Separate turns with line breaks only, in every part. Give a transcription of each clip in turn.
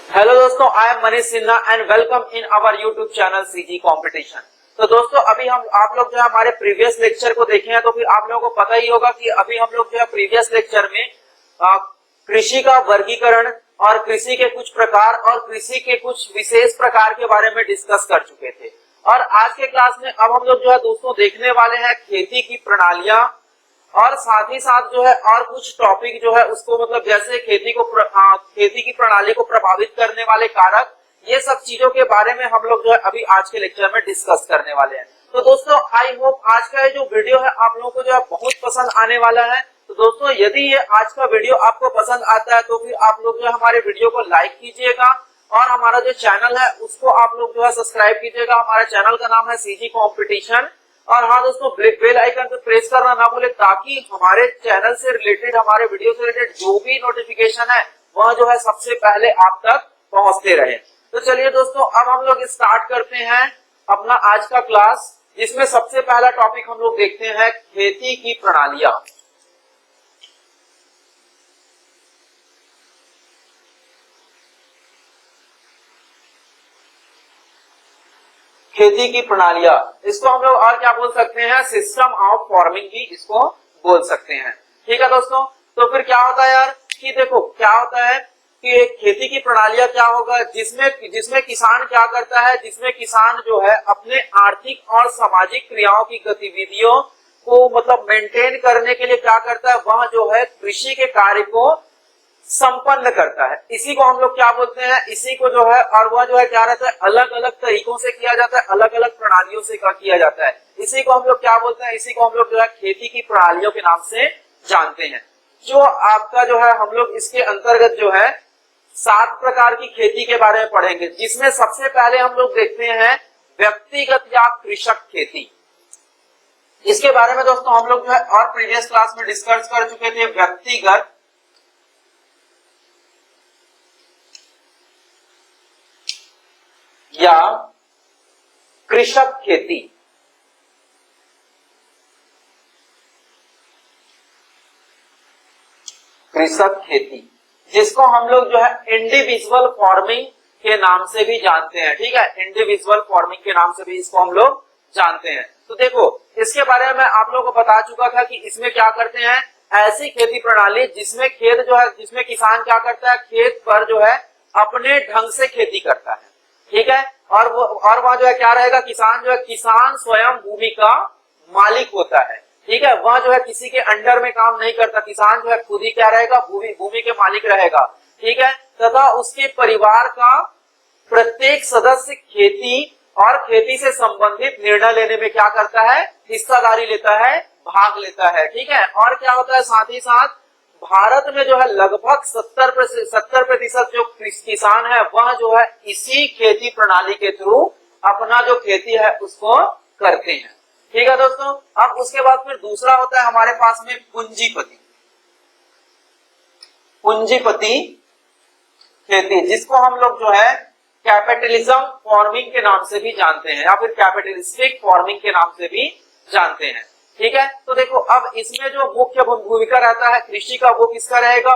Hello दोस्तों, I am Manish Sinha and welcome in our YouTube channel CG competition. तो दोस्तों अभी हम आप लोग जो है हमारे प्रीवियस लेक्चर को देखे हैं तो फिर आप लोगों को पता ही होगा कि अभी हम लोग जो है प्रीवियस लेक्चर में कृषि का वर्गीकरण और कृषि के कुछ प्रकार और कृषि के कुछ विशेष प्रकार के बारे में डिस्कस कर चुके थे। और आज के क्लास में अब हम लोग जो है दोस्तों देखने वाले हैं खेती की प्रणालियां और साथ ही साथ जो है और कुछ टॉपिक जो है उसको मतलब जैसे खेती की प्रणाली को प्रभावित करने वाले कारक, ये सब चीजों के बारे में हम लोग जो है अभी आज के लेक्चर में डिस्कस करने वाले हैं। तो दोस्तों आई होप आज का ये जो वीडियो है आप लोगों को जो है बहुत पसंद आने वाला है। तो दोस्तों यदि ये आज का वीडियो आपको पसंद आता है तो फिर आप लोग जो है हमारे वीडियो को लाइक कीजिएगा और हमारा जो चैनल है उसको आप लोग जो है सब्सक्राइब कीजिएगा। हमारे चैनल का नाम है सीजी कंपटीशन। और हाँ दोस्तों, बेल आइकन पे प्रेस करना ना भूले ताकि हमारे चैनल से रिलेटेड, हमारे वीडियो से रिलेटेड जो भी नोटिफिकेशन है वह जो है सबसे पहले आप तक पहुंचते रहे। तो चलिए दोस्तों अब हम लोग स्टार्ट करते हैं अपना आज का क्लास, जिसमें सबसे पहला टॉपिक हम लोग देखते हैं खेती की प्रणालियां। खेती की प्रणालियां, इसको हम लोग और क्या बोल सकते हैं, सिस्टम ऑफ फार्मिंग भी इसको बोल सकते हैं। ठीक है दोस्तों, तो फिर क्या होता है यार कि देखो क्या होता है कि खेती की प्रणालियां क्या होगा, जिसमें किसान क्या करता है, जिसमें किसान जो है अपने आर्थिक और सामाजिक क्रियाओं की गतिविधियों को मतलब मेंटेन करने के लिए क्या करता है, वह जो है कृषि के कार्य को संपन्न करता है। इसी को हम लोग क्या बोलते हैं, इसी को जो है और वह जो है क्या रहता है, अलग अलग तरीकों से किया जाता है, अलग अलग प्रणालियों से किया जाता है। इसी को हम लोग क्या बोलते हैं, इसी को हम लोग जो है खेती की प्रणालियों के नाम से जानते हैं। जो आपका जो है हम लोग इसके अंतर्गत जो है 7 प्रकार की खेती के बारे में पढ़ेंगे, जिसमें सबसे पहले हम लोग देखते हैं व्यक्तिगत या कृषक खेती। इसके बारे में दोस्तों हम लोग जो है और प्रीवियस क्लास में डिस्कस कर चुके थे। व्यक्तिगत या कृषक खेती, कृषक खेती जिसको हम लोग जो है इंडिविजुअल फार्मिंग के नाम से भी जानते हैं। ठीक है, इंडिविजुअल फार्मिंग के नाम से भी इसको हम लोग जानते हैं। तो देखो इसके बारे में मैं आप लोगों को बता चुका था कि इसमें क्या करते हैं, ऐसी खेती प्रणाली जिसमें खेत जो है, जिसमें किसान क्या करता है, खेत पर जो है अपने ढंग से खेती करता है। ठीक है, और वह जो है क्या रहेगा, किसान जो है, किसान स्वयं भूमि का मालिक होता है। ठीक है, वह जो है किसी के अंडर में काम नहीं करता, किसान जो है खुद ही क्या रहेगा, भूमि के मालिक रहेगा। ठीक है, तथा उसके परिवार का प्रत्येक सदस्य खेती और खेती से संबंधित निर्णय लेने में क्या करता है, हिस्सादारी लेता है, भाग लेता है। ठीक है, और क्या होता है, साथ ही साथ भारत में जो है लगभग 70% जो किसान है वह जो है इसी खेती प्रणाली के थ्रू अपना जो खेती है उसको करते हैं। ठीक है दोस्तों, अब उसके बाद फिर दूसरा होता है हमारे पास में पूंजीपति, पूंजीपति खेती, जिसको हम लोग जो है कैपिटलिज्म फार्मिंग के नाम से भी जानते हैं या फिर कैपिटलिस्टिक फार्मिंग के नाम से भी जानते हैं। ठीक है, तो देखो अब इसमें जो मुख्य भूमिका रहता है कृषि का, वो किसका रहेगा,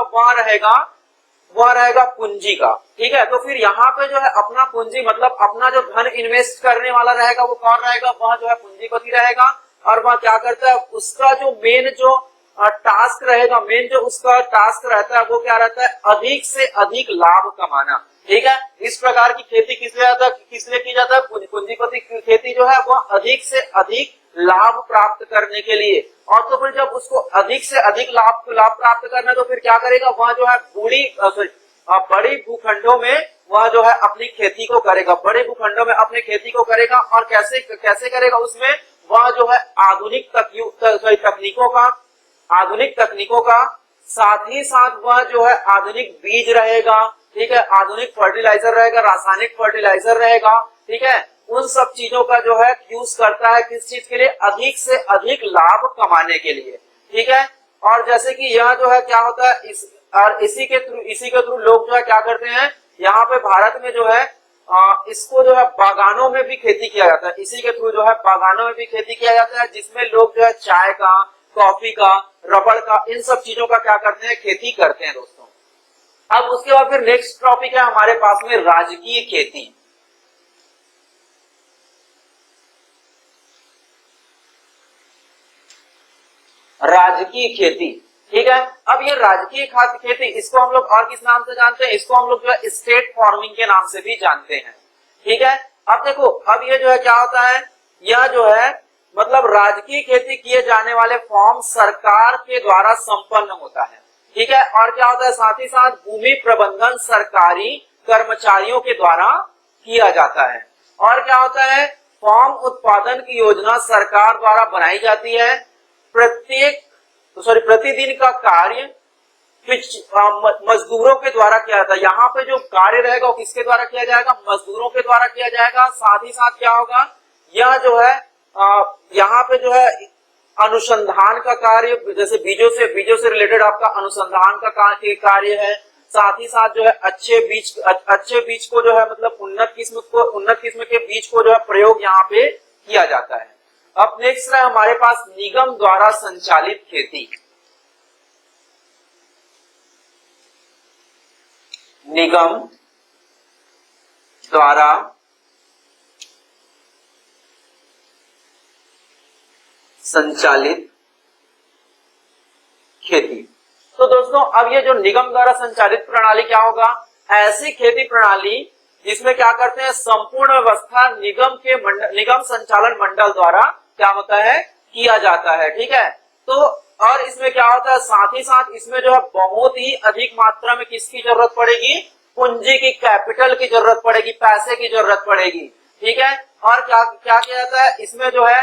वह रहेगा पूंजी का। ठीक है, तो फिर यहाँ पे जो है अपना पूंजी मतलब अपना जो धन इन्वेस्ट करने वाला रहेगा वो कौन रहेगा, वह जो है पूंजीपति रहेगा। और वह क्या करता है, उसका जो मेन जो टास्क रहेगा, मेन जो उसका टास्क रहता है वो क्या रहता है, अधिक से अधिक लाभ कमाना। ठीक है, इस प्रकार की खेती किसलिए की जाता है, पूंजीपति खेती जो है वह अधिक से अधिक लाभ प्राप्त करने के लिए। और तो फिर जब उसको अधिक से अधिक लाभ प्राप्त करना है तो फिर क्या करेगा, वह जो है बड़ी भूखंडों में वह जो है अपनी खेती को करेगा, बड़े भूखंडों में अपनी खेती को करेगा। और कैसे करेगा, उसमें वह जो है आधुनिक तकनीकों का साथ ही साथ वह जो है आधुनिक बीज रहेगा। ठीक है, आधुनिक फर्टिलाइजर रहेगा, रासायनिक फर्टिलाइजर रहेगा। ठीक है, उन सब चीजों का जो है यूज करता है, किस चीज के लिए, अधिक से अधिक लाभ कमाने के लिए। ठीक है, और जैसे कि यह जो है क्या होता है, इसी के थ्रू लोग जो है क्या करते हैं, यहाँ पे भारत में जो है इसको जो है बागानों में भी खेती किया जाता है, इसी के थ्रू जो है बागानों में भी खेती किया जाता है, जिसमें लोग जो है चाय का, कॉफी का, रबड़ का, इन सब चीजों का क्या करते हैं, खेती करते हैं दोस्तों। अब उसके बाद फिर नेक्स्ट टॉपिक है हमारे पास में राजकीय खेती। राजकीय खेती, ठीक है। अब ये राजकीय खेती, इसको हम लोग और किस नाम से जानते हैं? इसको हम लोग जो है स्टेट फार्मिंग के नाम से भी जानते हैं, ठीक है। अब देखो, अब ये जो है क्या होता है, यह जो है मतलब राजकीय खेती किए जाने वाले फॉर्म सरकार के द्वारा संपन्न होता है, ठीक है। और क्या होता है, साथ ही साथ भूमि प्रबंधन सरकारी कर्मचारियों के द्वारा किया जाता है। और क्या होता है, फॉर्म उत्पादन की योजना सरकार द्वारा बनाई जाती है। प्रतिदिन का कार्य मजदूरों के द्वारा किया जाता है। यहाँ पे जो कार्य रहेगा वो किसके द्वारा किया जाएगा? मजदूरों के द्वारा किया जाएगा। साथ ही साथ क्या होगा, यह जो है यहाँ पे जो है अनुसंधान का कार्य, जैसे बीजों से रिलेटेड आपका अनुसंधान का कार्य है। साथ ही साथ जो है अच्छे बीज को जो है मतलब उन्नत किस्म के बीज को जो है प्रयोग यहाँ पे किया जाता है। अब नेक्स्ट है हमारे पास निगम द्वारा संचालित खेती। निगम द्वारा संचालित खेती। तो दोस्तों, अब ये जो निगम द्वारा संचालित प्रणाली क्या होगा? ऐसी खेती प्रणाली जिसमें क्या करते हैं, संपूर्ण व्यवस्था निगम संचालन मंडल द्वारा क्या होता है, किया जाता है, ठीक है। तो और इसमें क्या होता है, साथ ही साथ इसमें जो है बहुत ही अधिक मात्रा में किसकी जरूरत पड़ेगी? पूंजी की, कैपिटल की जरूरत पड़ेगी, पैसे की जरूरत पड़ेगी, ठीक है। और क्या क्या किया जाता है इसमें जो है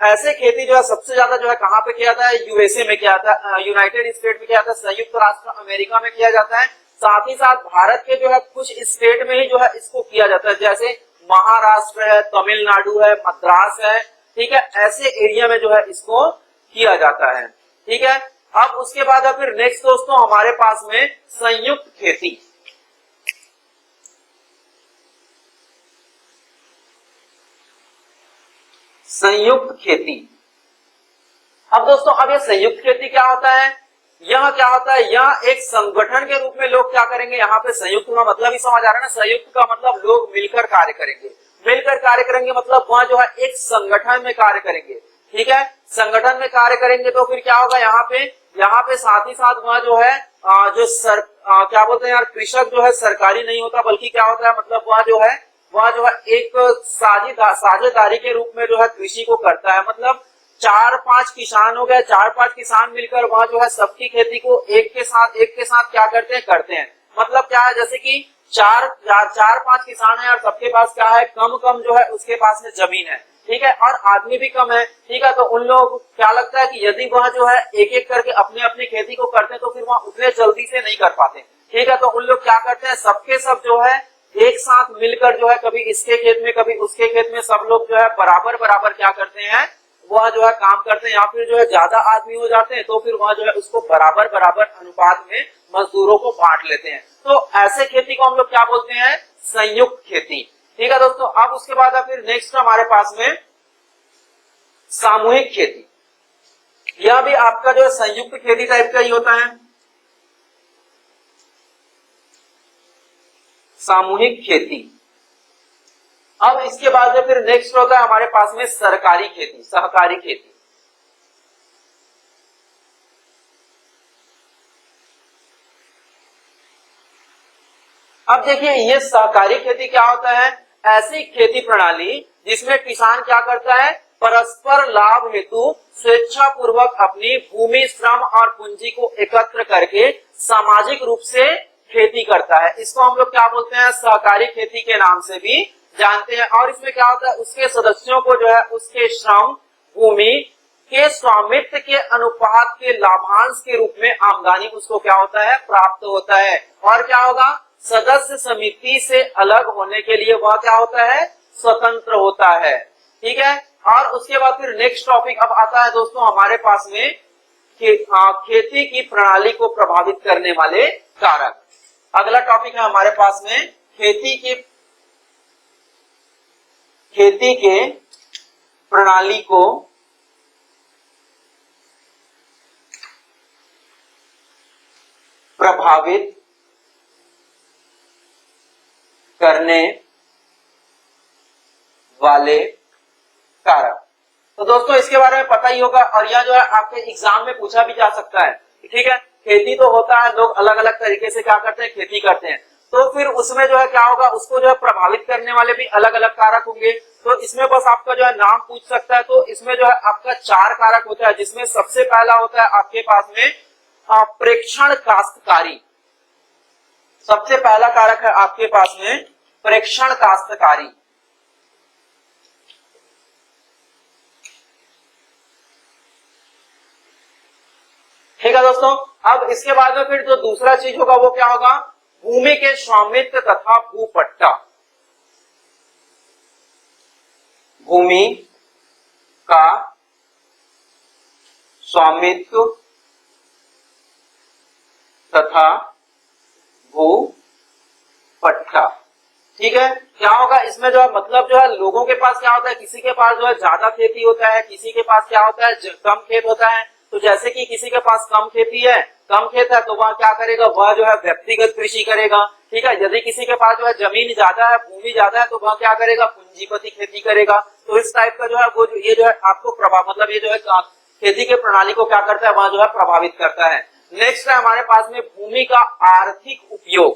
ऐसे खेती जो है सबसे ज्यादा जो है कहाँ पे किया जाता है? यूएसए में किया जाता है, यूनाइटेड स्टेट में किया जाता है, संयुक्त राष्ट्र अमेरिका में किया जाता है। साथ ही साथ भारत के जो है कुछ स्टेट में ही जो है इसको किया जाता है, जैसे महाराष्ट्र है, तमिलनाडु है, मद्रास है, ठीक है। ऐसे एरिया में जो है इसको किया जाता है, ठीक है। अब उसके बाद फिर नेक्स्ट दोस्तों हमारे पास में संयुक्त खेती। संयुक्त खेती। अब दोस्तों, अब ये संयुक्त खेती क्या होता है? यह क्या होता है, यह एक संगठन के रूप में लोग क्या करेंगे, यहाँ पे संयुक्त का मतलब ही समझ आ रहा है ना, संयुक्त का मतलब लोग मिलकर कार्य करेंगे। मिलकर कार्य करेंगे मतलब वह जो है एक संगठन में कार्य करेंगे, ठीक है। संगठन में कार्य करेंगे तो फिर क्या होगा, यहाँ पे साथ ही साथ वह जो है क्या बोलते हैं यार, कृषक जो है सरकारी नहीं होता, बल्कि क्या होता है, मतलब वह जो है एक साझेदारी के रूप में जो है कृषि को करता है। मतलब 4-5 किसान हो गए, 4-5 किसान मिलकर वहां जो है सबकी खेती को एक के साथ क्या करते हैं। मतलब क्या है, जैसे कि 4-5 किसान है और सबके पास क्या है, कम जो है उसके पास में जमीन है, ठीक है, और आदमी भी कम है, ठीक है। तो उन लोगों को क्या लगता है कि यदि वह जो है एक एक करके अपने अपनी खेती को करते हैं तो फिर वह उतने जल्दी से नहीं कर पाते, ठीक है। तो उन लोग क्या करते हैं, सबके सब जो है एक साथ मिलकर जो है कभी इसके खेत में कभी उसके खेत में सब लोग जो है बराबर क्या करते हैं, वह जो है काम करते हैं। या फिर जो है ज्यादा आदमी हो जाते हैं तो फिर वह जो है उसको बराबर अनुपात में मजदूरों को बांट लेते हैं। तो ऐसे खेती को हम लोग क्या बोलते हैं, संयुक्त खेती, ठीक है दोस्तों। अब उसके बाद फिर नेक्स्ट हमारे पास में सामूहिक खेती। यह भी आपका जो है संयुक्त खेती टाइप का ही होता है, सामूहिक खेती। अब इसके बाद फिर नेक्स्ट होता है हमारे पास में सरकारी खेती, सहकारी खेती। अब देखिए ये सहकारी खेती क्या होता है, ऐसी खेती प्रणाली जिसमें किसान क्या करता है, परस्पर लाभ हेतु स्वेच्छा पूर्वक अपनी भूमि, श्रम और पूंजी को एकत्र करके सामाजिक रूप से खेती करता है। इसको हम लोग क्या बोलते हैं, सहकारी खेती के नाम से भी जानते हैं। और इसमें क्या होता है, उसके सदस्यों को जो है उसके श्रम, भूमि के स्वामित्व के अनुपात के लाभांश के रूप में आमदनी उसको क्या होता है, प्राप्त होता है। और क्या होगा, सदस्य समिति से अलग होने के लिए वह क्या होता है, स्वतंत्र होता है, ठीक है। और उसके बाद फिर नेक्स्ट टॉपिक अब आता है दोस्तों हमारे पास में खेती की प्रणाली को प्रभावित करने वाले कारक। अगला टॉपिक है हमारे पास में खेती के प्रणाली को प्रभावित करने वाले कारक। तो दोस्तों इसके बारे में पता ही होगा और यह जो है आपके एग्जाम में पूछा भी जा सकता है। ठीक है, खेती तो होता है, लोग अलग अलग तरीके से क्या करते हैं, खेती करते हैं, तो फिर उसमें जो है क्या होगा, उसको जो है प्रभावित करने वाले भी अलग अलग कारक होंगे। तो इसमें बस आपका जो है नाम पूछ सकता है। तो इसमें जो है आपका 4 कारक होता है, जिसमें सबसे पहला होता है आपके पास में प्रेक्षण काश्तकारी। सबसे पहला कारक है आपके पास में प्रेक्षण काश्तकारी। ठीक है दोस्तों, अब इसके बाद में फिर जो दूसरा चीज होगा वो क्या होगा, भूमि के स्वामित्व तथा भूपट्टा। भूमि का स्वामित्व तथा भूपट्टा। ठीक है, क्या होगा इसमें जो है, मतलब जो है लोगों के पास क्या होता है, किसी के पास जो है ज्यादा खेती होता है, किसी के पास क्या होता है कम खेत होता है। तो जैसे कि किसी के पास कम खेती है, कम खेत है, तो वह क्या करेगा, वह जो है व्यक्तिगत कृषि करेगा। ठीक है, यदि किसी के पास जो है जमीन ज्यादा है, भूमि ज्यादा है, तो वह क्या करेगा, पूंजीपति खेती करेगा। तो इस टाइप का जो है वो ये जो है आपको प्रभाव, मतलब ये जो है खेती के प्रणाली को क्या करता है, वह जो है प्रभावित करता है। नेक्स्ट है हमारे पास में भूमि का आर्थिक उपयोग।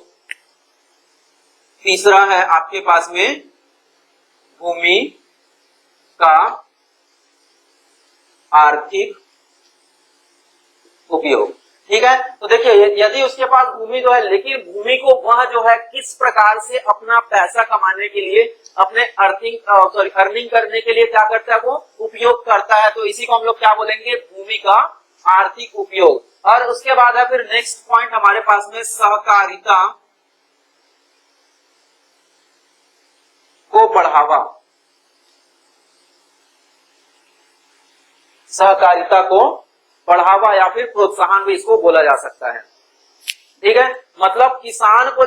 तीसरा है आपके पास में भूमि का आर्थिक उपयोग। ठीक है, तो देखिए यदि उसके पास भूमि तो है, लेकिन भूमि को वह जो है किस प्रकार से अपना पैसा कमाने के लिए, अपने अर्निंग करने के लिए क्या करता है, वो उपयोग करता है। तो इसी को हम लोग क्या बोलेंगे, भूमि का आर्थिक उपयोग। और उसके बाद है फिर नेक्स्ट पॉइंट हमारे पास में सहकारिता को बढ़ावा। सहकारिता को बढ़ावा या फिर प्रोत्साहन भी इसको बोला जा सकता है। ठीक है, मतलब किसान को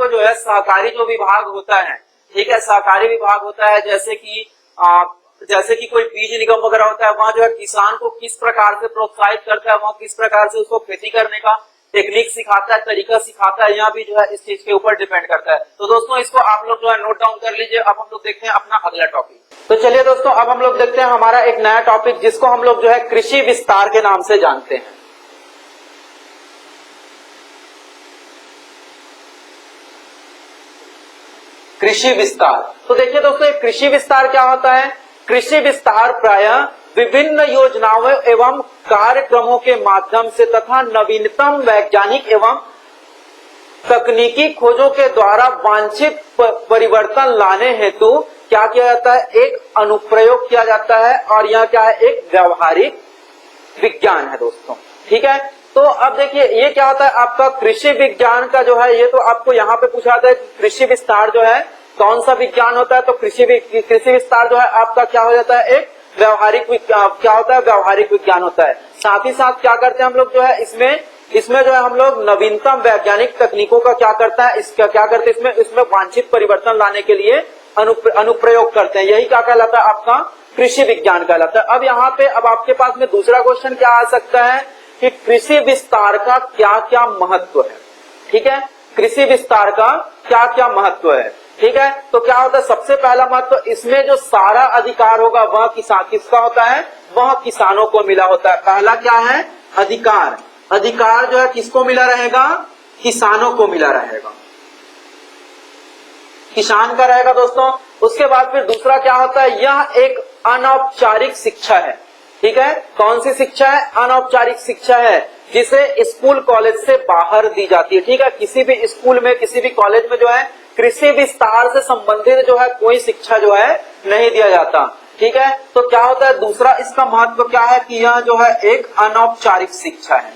जो है सहकारी जो विभाग होता है, ठीक है, सहकारी विभाग होता है, जैसे कि कोई बीज निगम वगैरह होता है, वहां जो है किसान को किस प्रकार से प्रोत्साहित करता है, वहां किस प्रकार से उसको खेती करने का टेक्निक सिखाता है, तरीका सिखाता है, यहाँ भी जो है इस चीज के ऊपर डिपेंड करता है। तो दोस्तों इसको आप लोग जो है नोट डाउन कर लीजिए। अब हम लोग देखते हैं अपना अगला टॉपिक। तो चलिए दोस्तों, अब हम लोग देखते हैं हमारा एक नया टॉपिक, जिसको हम लोग जो है कृषि विस्तार के नाम से जानते हैं। कृषि विस्तार। तो देखिए दोस्तों, कृषि विस्तार क्या होता है। कृषि विस्तार प्रायः विभिन्न योजनाओं एवं कार्यक्रमों के माध्यम से तथा नवीनतम वैज्ञानिक एवं तकनीकी खोजों के द्वारा वांछित परिवर्तन लाने हेतु क्या किया जाता है, एक अनुप्रयोग किया जाता है। और यह क्या है, एक व्यावहारिक विज्ञान है दोस्तों। ठीक है, तो अब देखिए ये क्या होता है आपका कृषि विज्ञान का जो है, ये तो आपको यहाँ पे पूछा था कृषि विस्तार जो है कौन सा विज्ञान होता है। तो कृषि विस्तार जो है आपका क्या हो जाता है, एक व्यावहारिक क्या होता है, व्यावहारिक विज्ञान होता है। साथ ही साथ क्या करते हैं हम लोग जो है इसमें जो है हम लोग नवीनतम वैज्ञानिक तकनीकों का क्या करता है, इसका क्या करते हैं, इसमें वांछित परिवर्तन लाने के लिए अनुप्रयोग करते हैं। यही क्या कहलाता है, आपका कृषि विज्ञान कहलाता है। अब यहाँ पे अब आपके पास में दूसरा क्वेश्चन क्या आ सकता है कि कृषि विस्तार का क्या क्या महत्व है। ठीक है, कृषि विस्तार का क्या क्या महत्व है। ठीक है, तो क्या होता है, सबसे पहला महत्व, इसमें जो सारा अधिकार होगा वह किसका होता है, वह किसानों को मिला होता है। पहला क्या है, अधिकार। अधिकार जो है किसको मिला रहेगा, किसानों को मिला रहेगा, किसान का रहेगा दोस्तों। उसके बाद फिर दूसरा क्या होता है, यह एक अनौपचारिक शिक्षा है। ठीक है, कौन सी शिक्षा है, अनौपचारिक शिक्षा है, जिसे स्कूल कॉलेज से बाहर दी जाती है। ठीक है, किसी भी स्कूल में, किसी भी कॉलेज में जो है कृषि विस्तार से संबंधित जो है कोई शिक्षा जो है नहीं दिया जाता। ठीक है, तो क्या होता है, दूसरा इसका महत्व क्या है कि यह जो है एक अनौपचारिक शिक्षा है,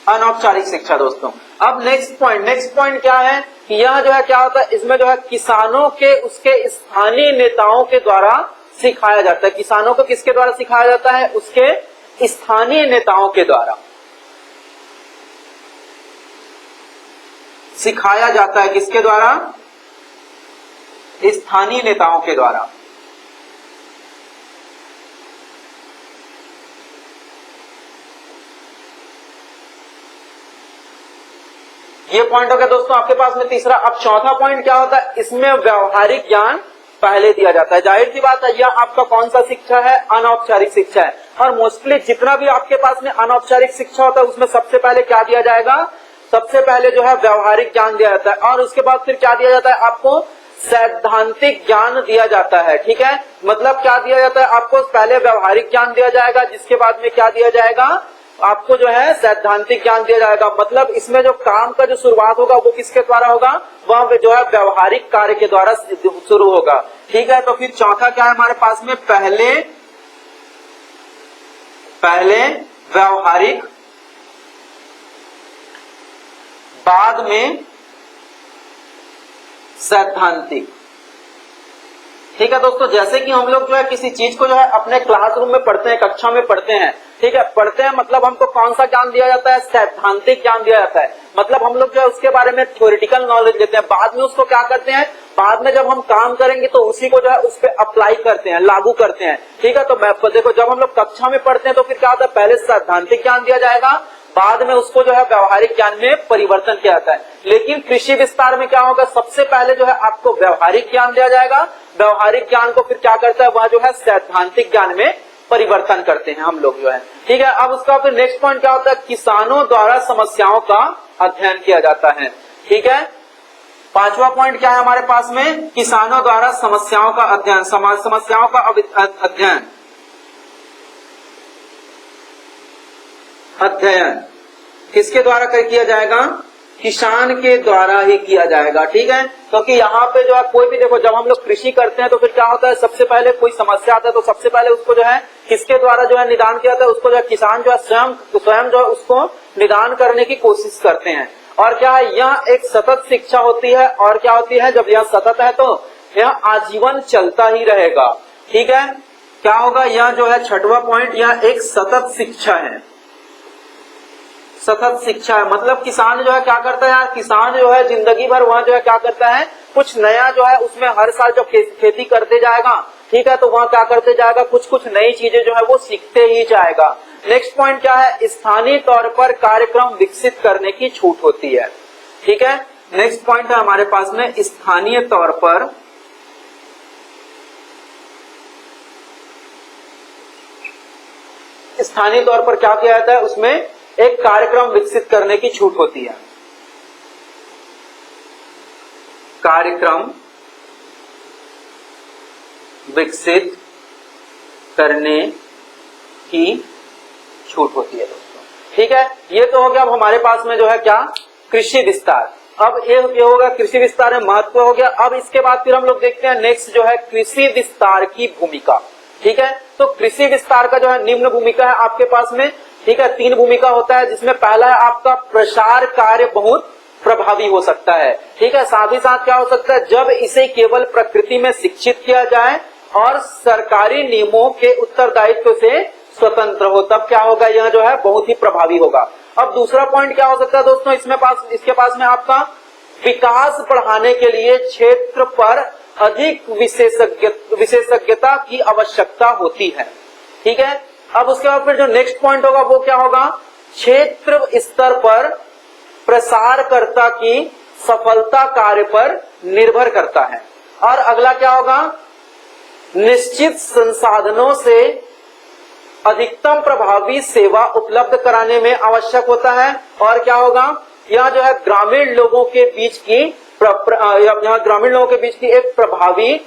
अनौपचारिक शिक्षा दोस्तों। अब नेक्स्ट पॉइंट क्या है कि यह जो है क्या होता है, इसमें जो है किसानों के उसके स्थानीय नेताओं के द्वारा सिखाया जाता है। किसानों को किसके द्वारा सिखाया जाता है, उसके स्थानीय नेताओं के द्वारा सिखाया जाता है। किसके द्वारा, स्थानीय नेताओं के द्वारा। ये पॉइंट हो गया दोस्तों आपके पास में तीसरा। अब चौथा पॉइंट क्या होता है, इसमें व्यवहारिक ज्ञान पहले दिया जाता है। जाहिर सी बात है यह आपका कौन सा शिक्षा है, अनौपचारिक शिक्षा है। और मोस्टली जितना भी आपके पास में अनौपचारिक शिक्षा होता है उसमें सबसे पहले क्या दिया जाएगा, सबसे पहले जो है व्यवहारिक ज्ञान दिया जाता है और उसके बाद फिर क्या दिया जाता है, आपको सैद्धांतिक ज्ञान दिया जाता है। ठीक है, मतलब क्या दिया जाता है, आपको पहले व्यवहारिक ज्ञान दिया जाएगा, जिसके बाद में क्या दिया जाएगा, आपको जो है सैद्धांतिक ज्ञान दिया जाएगा। मतलब इसमें जो काम का जो शुरुआत होगा वो किसके द्वारा होगा, वह जो है व्यवहारिक कार्य के द्वारा शुरू होगा। ठीक है, तो फिर चौथा क्या है हमारे पास में, पहले व्यवहारिक, बाद में सैद्धांतिक। ठीक है दोस्तों, जैसे कि हम लोग जो है किसी चीज को जो है अपने क्लासरूम में पढ़ते हैं, कक्षा में पढ़ते हैं। ठीक है, पढ़ते हैं मतलब हमको कौन सा ज्ञान दिया जाता है, सैद्धांतिक ज्ञान दिया जाता है। मतलब हम लोग जो है उसके बारे में थ्योरेटिकल नॉलेज लेते हैं, बाद में उसको क्या करते हैं, बाद में जब हम काम करेंगे तो उसी को जो है उस पर अप्लाई करते हैं, लागू करते हैं। ठीक है, तो देखो जब हम लोग कक्षा में पढ़ते हैं तो फिर क्या होता है, पहले सैद्धांतिक ज्ञान दिया जाएगा, बाद में उसको जो है व्यवहारिक ज्ञान में परिवर्तन किया जाता है। लेकिन कृषि विस्तार में क्या होगा, सबसे पहले जो है आपको व्यवहारिक ज्ञान दिया जाएगा, व्यवहारिक ज्ञान को फिर क्या करता है, वह जो है सैद्धांतिक ज्ञान में परिवर्तन करते हैं हम लोग जो है। ठीक है, अब उसका फिर नेक्स्ट पॉइंट क्या होता है, किसानों द्वारा समस्याओं का अध्ययन किया जाता है। ठीक है, पांचवा पॉइंट क्या है हमारे पास में, किसानों द्वारा समस्याओं का अध्ययन, समस्याओं का अध्ययन किसके द्वारा किया जाएगा, किसान के द्वारा ही किया जाएगा। ठीक है, क्योंकि यहाँ पे जो है कोई भी देखो, जब हम लोग कृषि करते हैं तो फिर क्या होता है, सबसे पहले कोई समस्या आता है तो सबसे पहले उसको जो है किसके द्वारा जो है निदान किया जाता है, उसको जो है किसान जो है स्वयं जो है उसको निदान करने की कोशिश करते हैं। और क्या है, यह एक सतत शिक्षा होती है। और क्या होती है, जब यह सतत है तो यह आजीवन चलता ही रहेगा। ठीक है, क्या होगा, यह जो है छठवां पॉइंट, यह एक सतत शिक्षा है। सतत शिक्षा है मतलब किसान जो है क्या करता है, किसान जो है जिंदगी भर वह जो है क्या करता है, कुछ नया जो है उसमें हर साल जब खेती करते जाएगा, ठीक है, तो वह क्या करते जाएगा, कुछ नई चीजें जो है वो सीखते ही जाएगा। नेक्स्ट पॉइंट क्या है, स्थानीय तौर पर कार्यक्रम विकसित करने की छूट होती है। ठीक है, नेक्स्ट पॉइंट है हमारे पास में, स्थानीय तौर पर क्या किया जाता है, उसमें एक कार्यक्रम विकसित करने की छूट होती है। कार्यक्रम विकसित करने की छूट होती है दोस्तों। ठीक है, ये तो हो गया। अब हमारे पास में जो है क्या, कृषि विस्तार। अब ये होगा कृषि विस्तार में महत्व हो गया। अब इसके बाद फिर हम लोग देखते हैं नेक्स्ट जो है कृषि विस्तार की भूमिका। ठीक है, तो कृषि विस्तार का जो है निम्न भूमिका है आपके पास में। ठीक है, 3 भूमिका होता है, जिसमें पहला है आपका प्रसार कार्य बहुत प्रभावी हो सकता है। ठीक है, साथ ही साथ क्या हो सकता है, जब इसे केवल प्रकृति में शिक्षित किया जाए और सरकारी नियमों के उत्तरदायित्व से स्वतंत्र हो, तब क्या होगा, यह जो है बहुत ही प्रभावी होगा। अब दूसरा पॉइंट क्या हो सकता है दोस्तों, इसके पास में आपका विकास बढ़ाने के लिए क्षेत्र पर अधिक विशेषज्ञता की आवश्यकता होती है। ठीक है, अब उसके बाद फिर जो नेक्स्ट पॉइंट होगा वो क्या होगा, क्षेत्र स्तर पर प्रसारकर्ता की सफलता कार्य पर निर्भर करता है। और अगला क्या होगा, निश्चित संसाधनों से अधिकतम प्रभावी सेवा उपलब्ध कराने में आवश्यक होता है। और क्या होगा, यह जो है ग्रामीण लोगों के बीच की एक प्रभावी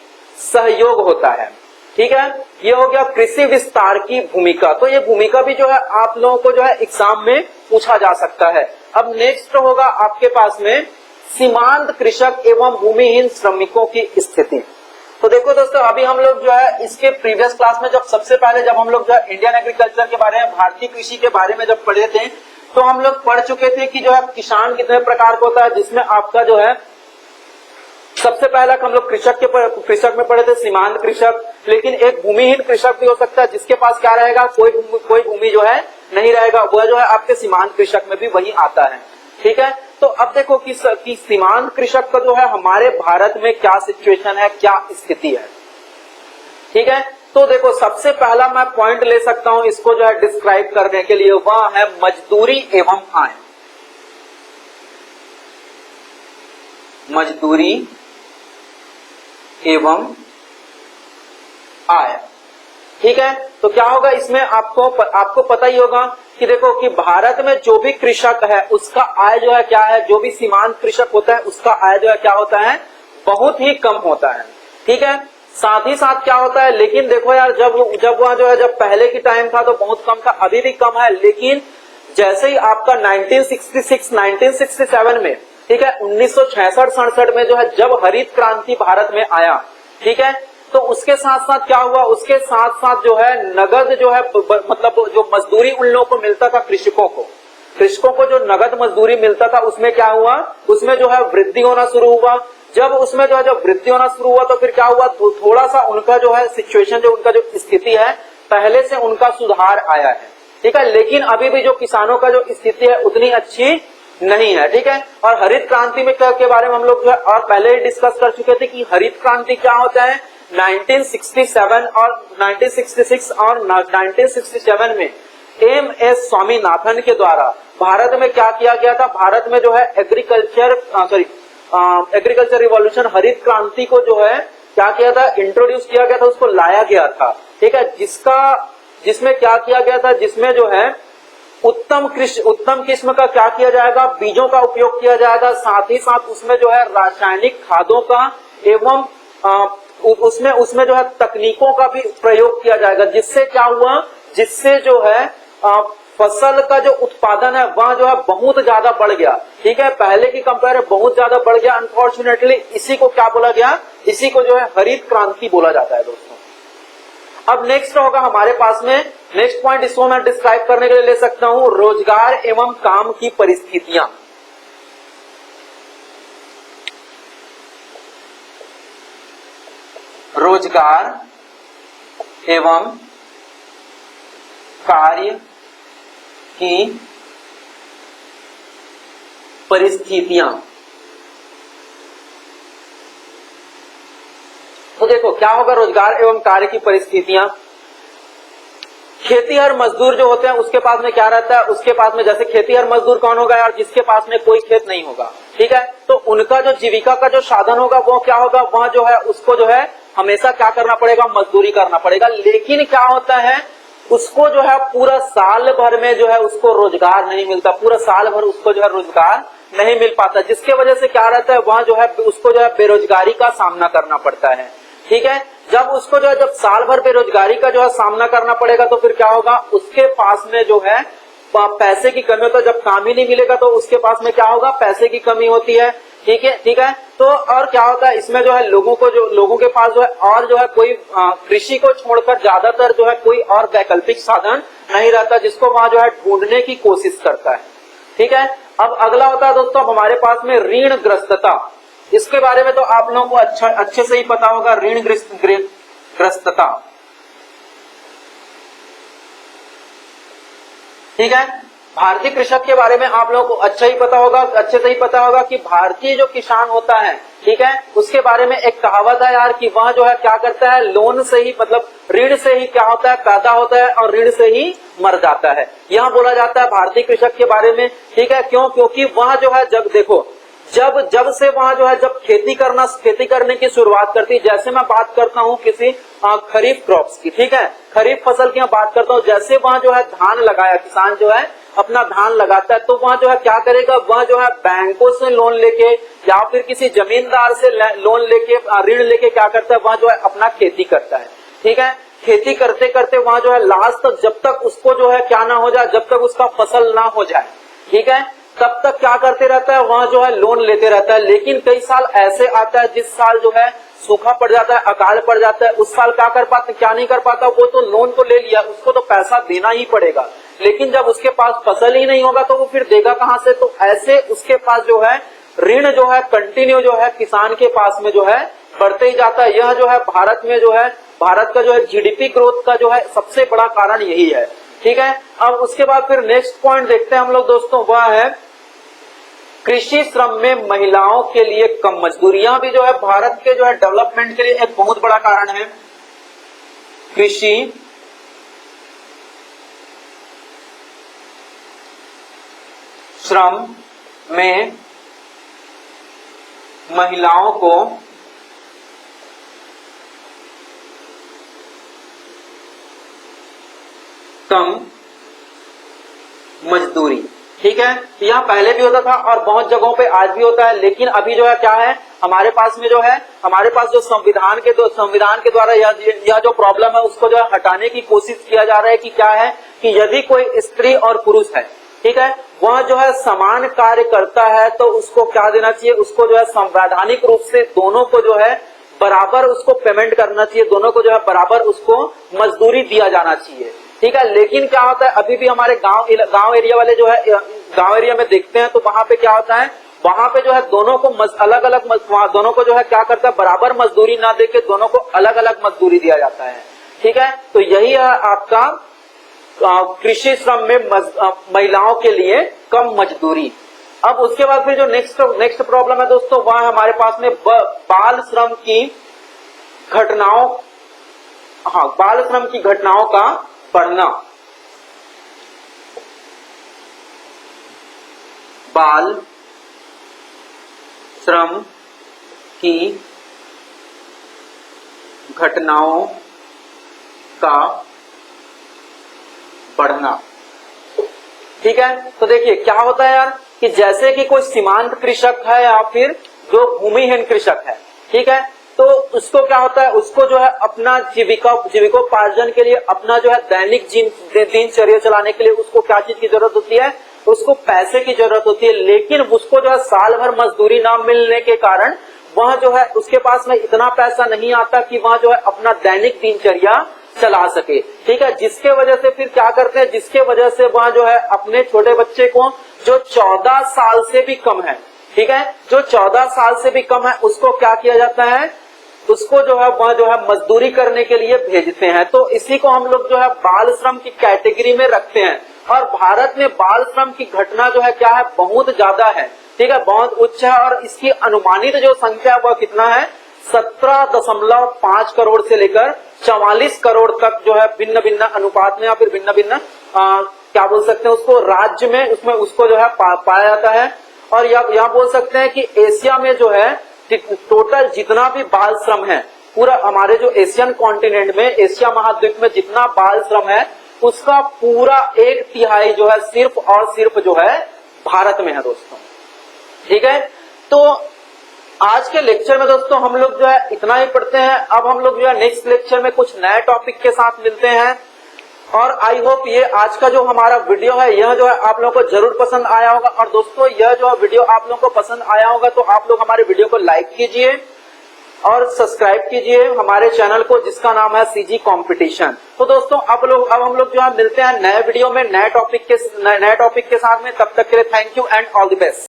सहयोग होता है। ठीक है, ये हो गया कृषि विस्तार की भूमिका। तो ये भूमिका भी जो है आप लोगों को जो है एग्जाम में पूछा जा सकता है। अब नेक्स्ट होगा आपके पास में सीमांत कृषक एवं भूमिहीन श्रमिकों की स्थिति। तो देखो दोस्तों, अभी हम लोग जो है इसके प्रीवियस क्लास में सबसे पहले जब हम लोग जो है इंडियन एग्रीकल्चर के बारे में, भारतीय कृषि के बारे में जब पढ़े थे, तो हम लोग पढ़ चुके थे कि जो है किसान कितने प्रकार का होता है, जिसमें आपका जो है सबसे पहला हम लोग कृषक में पढ़े थे सीमांत कृषक। लेकिन एक भूमिहीन कृषक भी हो सकता है, जिसके पास क्या रहेगा, कोई भूमि जो है नहीं रहेगा, वह जो है आपके सीमांत कृषक में भी वही आता है। ठीक है, तो अब देखो कि सीमांत कृषक का जो है हमारे भारत में क्या सिचुएशन है, क्या स्थिति है। ठीक है, तो देखो सबसे पहला मैं पॉइंट ले सकता हूं इसको जो है डिस्क्राइब करने के लिए, वह है मजदूरी एवं आय। मजदूरी एवं आय। ठीक है, तो क्या होगा इसमें आपको पता ही होगा कि देखो कि भारत में जो भी कृषक है उसका आय जो है क्या है, जो भी सीमांत कृषक होता है उसका आय जो है क्या होता है, बहुत ही कम होता है। ठीक है, साथ ही साथ क्या होता है, लेकिन देखो यार जब वह जो है जब पहले की टाइम था तो बहुत कम था, अभी भी कम है, लेकिन जैसे ही आपका 1966 1967 में, ठीक है, 1966-67 में जो है जब हरित क्रांति भारत में आया, ठीक है, तो उसके साथ साथ क्या हुआ, उसके साथ साथ जो है नगद जो है मतलब जो मजदूरी उन लोगों को मिलता था, कृषकों को जो नगद मजदूरी मिलता था उसमें क्या हुआ, उसमें जो है वृद्धि होना शुरू हुआ। जब उसमें जो है जब वृद्धि होना शुरू हुआ तो फिर क्या हुआ, थोड़ा सा उनका जो है सिचुएशन, जो उनका जो स्थिति है पहले से उनका सुधार आया है। ठीक है, लेकिन अभी भी जो किसानों का जो स्थिति है उतनी अच्छी नहीं है। ठीक है, और हरित क्रांति में के बारे में हम लोग जो है और पहले ही डिस्कस कर चुके थे कि हरित क्रांति क्या होता है। 1967 और 1966 और 1967 में एम.एस. स्वामीनाथन के द्वारा भारत में क्या किया गया था, भारत में जो है एग्रीकल्चर रिवॉल्यूशन, हरित क्रांति को जो है क्या किया था, इंट्रोड्यूस किया गया था, उसको लाया गया था। ठीक है, जिसमें क्या किया गया था, जिसमें जो है उत्तम किस्म का क्या किया जाएगा, बीजों का उपयोग किया जाएगा, साथ ही साथ उसमें जो है रासायनिक खादों का एवं उसमें जो है तकनीकों का भी प्रयोग किया जाएगा, जिससे क्या हुआ, जिससे जो है फसल का जो उत्पादन है वह जो है बहुत ज्यादा बढ़ गया। ठीक है, पहले की कंपेयर बहुत ज्यादा बढ़ गया। अनफॉर्चुनेटली इसी को क्या बोला गया, इसी को जो है हरित क्रांति बोला जाता है दोस्तों। अब नेक्स्ट होगा हमारे पास में, नेक्स्ट पॉइंट इसको मैं डिस्क्राइब करने के लिए ले सकता हूं, रोजगार एवं काम की परिस्थितियां। रोजगार एवं कार्य की परिस्थितियां। तो देखो क्या होगा, रोजगार एवं कार्य की परिस्थितियां। खेतीहर मजदूर जो होते हैं उसके पास में क्या रहता है, उसके पास में जैसे खेतीहर मजदूर कौन होगा यार, जिसके पास में कोई खेत नहीं होगा। ठीक है, तो उनका जो जीविका का जो साधन होगा वो क्या होगा, वह जो है उसको जो है हमेशा क्या करना पड़ेगा, मजदूरी करना पड़ेगा। लेकिन क्या होता है, उसको जो है पूरा साल भर में जो है उसको रोजगार नहीं मिलता, पूरा साल भर उसको जो है रोजगार नहीं मिल पाता, जिसके वजह से क्या रहता है, वहां जो है उसको जो है बेरोजगारी का सामना करना पड़ता है। ठीक है, जब उसको जो है जब साल भर बेरोजगारी का जो है सामना करना पड़ेगा तो फिर क्या होगा, उसके पास में जो है पैसे की कमी होता है। जब काम ही नहीं मिलेगा तो उसके पास में क्या होगा, पैसे की कमी होती है। ठीक है, ठीक है, तो और क्या होता है इसमें जो है लोगों के पास जो है और जो है कोई कृषि को छोड़कर ज्यादातर जो है कोई और वैकल्पिक साधन नहीं रहता, जिसको वहां जो है ढूंढने की कोशिश करता है। ठीक है, अब अगला होता है दोस्तों हमारे पास में ऋणग्रस्तता। इसके बारे में तो आप लोगों को अच्छे से ही पता होगा, ऋणग्रस्तता। ठीक है, भारतीय कृषक के बारे में आप लोगों को अच्छे से ही पता होगा कि भारतीय जो किसान होता है, ठीक है, उसके बारे में एक कहावत है यार कि वह जो है क्या करता है, लोन से ही मतलब ऋण से ही क्या होता है, पैदा होता है और ऋण से ही मर जाता है। यह बोला जाता है भारतीय कृषक के बारे में। ठीक है, क्यों, क्योंकि वह जो है जब देखो जब से वहां जो है जब खेती करने की शुरुआत करती है, जैसे मैं बात करता हूँ किसी खरीफ क्रॉप्स की, ठीक है, खरीफ फसल की मैं बात करता हूँ, जैसे वहां जो है धान लगाया, किसान जो है अपना धान लगाता है, तो वहां जो है क्या करेगा, वह जो है बैंकों से लोन लेके या फिर किसी जमींदार से लोन लेके ऋण लेके क्या करता है, वहां जो है अपना खेती करता है। ठीक है, खेती करते करते वहां जो है लास्ट तक जब तक उसको जो है क्या ना हो जाए, जब तक उसका फसल ना हो जाए, ठीक है, तब तक क्या करते रहता है, वहां जो है लोन लेते रहता है। लेकिन कई साल ऐसे आता है जिस साल जो है सूखा पड़ जाता है, अकाल पड़ जाता है, उस साल क्या नहीं कर पाता, वो तो लोन तो ले लिया, उसको तो पैसा देना ही पड़ेगा, लेकिन जब उसके पास फसल ही नहीं होगा तो वो फिर देगा कहां से। तो ऐसे उसके पास जो है ऋण जो है कंटिन्यू जो है किसान के पास में जो है बढ़ते ही जाता है। यह जो है भारत में जो है भारत का जो है जीडीपी ग्रोथ का जो है सबसे बड़ा कारण यही है। ठीक है, अब उसके बाद फिर नेक्स्ट पॉइंट देखते हैं हम लोग दोस्तों, वह है कृषि श्रम में महिलाओं के लिए कम मजदूरियां भी जो है भारत के जो है डेवलपमेंट के लिए एक बहुत बड़ा कारण है। कृषि श्रम में महिलाओं को कम मजदूरी। ठीक है, यह पहले भी होता था और बहुत जगहों पे आज भी होता है, लेकिन अभी जो है क्या है, हमारे पास में जो है, हमारे पास जो संविधान के द्वारा यह जो प्रॉब्लम है उसको जो है हटाने की कोशिश किया जा रहा है कि क्या है कि यदि कोई स्त्री और पुरुष है, ठीक है, वह जो है समान कार्य करता है तो उसको क्या देना चाहिए, उसको जो है संवैधानिक रूप से दोनों को जो है बराबर उसको पेमेंट करना चाहिए, दोनों को जो है बराबर उसको मजदूरी दिया जाना चाहिए। ठीक है, लेकिन क्या होता है अभी भी हमारे गांव एरिया वाले जो है गांव एरिया में देखते हैं तो वहां पे क्या होता है, वहां पे जो है दोनों को अलग अलग दोनों को जो है क्या करता है, बराबर मजदूरी ना देके दोनों को अलग अलग मजदूरी दिया जाता है। ठीक है, तो यही है आपका कृषि श्रम में महिलाओं के लिए कम मजदूरी। अब उसके बाद फिर जो नेक्स्ट प्रॉब्लम है दोस्तों, वह हमारे पास में बाल श्रम की घटनाओं, बाल श्रम की घटनाओं का बढ़ना। बाल श्रम की घटनाओं का बढ़ना। ठीक है, तो देखिए क्या होता है यार कि जैसे कि कोई सीमांत कृषक है या फिर जो भूमिहीन कृषक है, ठीक है, तो उसको क्या होता है, उसको जो है अपना जीविकोपार्जन के लिए, अपना जो है दैनिक दिनचर्या चलाने के लिए उसको क्या चीज की जरूरत होती है, उसको पैसे की जरूरत होती है। लेकिन उसको जो है साल भर मजदूरी ना मिलने के कारण वह जो है उसके पास में इतना पैसा नहीं आता कि वह जो है अपना दैनिक दिनचर्या चला सके। ठीक है, जिसके वजह से फिर क्या करते हैं, जिसके वजह से वह जो है अपने छोटे बच्चे को जो 14 साल से भी कम है, ठीक है, जो 14 साल से भी कम है, उसको क्या किया जाता है, उसको जो है वह जो है मजदूरी करने के लिए भेजते हैं। तो इसी को हम लोग जो है बाल श्रम की कैटेगरी में रखते हैं। और भारत में बाल श्रम की घटना जो है क्या है, बहुत ज्यादा है। ठीक है, बहुत उच्च है और इसकी अनुमानित जो संख्या वह कितना है, 17.5 करोड़ से लेकर 44 करोड़ तक जो है भिन्न भिन्न अनुपात में या फिर भिन्न भिन्न क्या बोल सकते हैं उसको, राज्य में उसमें उसको जो है पाया जाता है। और यहाँ बोल सकते हैं कि एशिया में जो है टोटल जितना भी बाल श्रम है, पूरा हमारे जो एशियन कॉन्टिनेंट में, एशिया महाद्वीप में जितना बाल श्रम है उसका पूरा 1/3 जो है सिर्फ और सिर्फ जो है भारत में है दोस्तों। ठीक है, तो आज के लेक्चर में दोस्तों हम लोग जो है इतना ही पढ़ते हैं। अब हम लोग जो है नेक्स्ट लेक्चर में कुछ नए टॉपिक के साथ मिलते हैं। और आई होप ये आज का जो हमारा वीडियो है यह जो है आप लोगों को जरूर पसंद आया होगा। और दोस्तों यह जो वीडियो आप लोगों को पसंद आया होगा तो आप लोग हमारे वीडियो को लाइक कीजिए और सब्सक्राइब कीजिए हमारे चैनल को जिसका नाम है सीजी कंपटीशन। तो दोस्तों अब हम लोग जो है मिलते हैं नए वीडियो में नए टॉपिक के साथ में। तब तक के लिए thank you and all the best.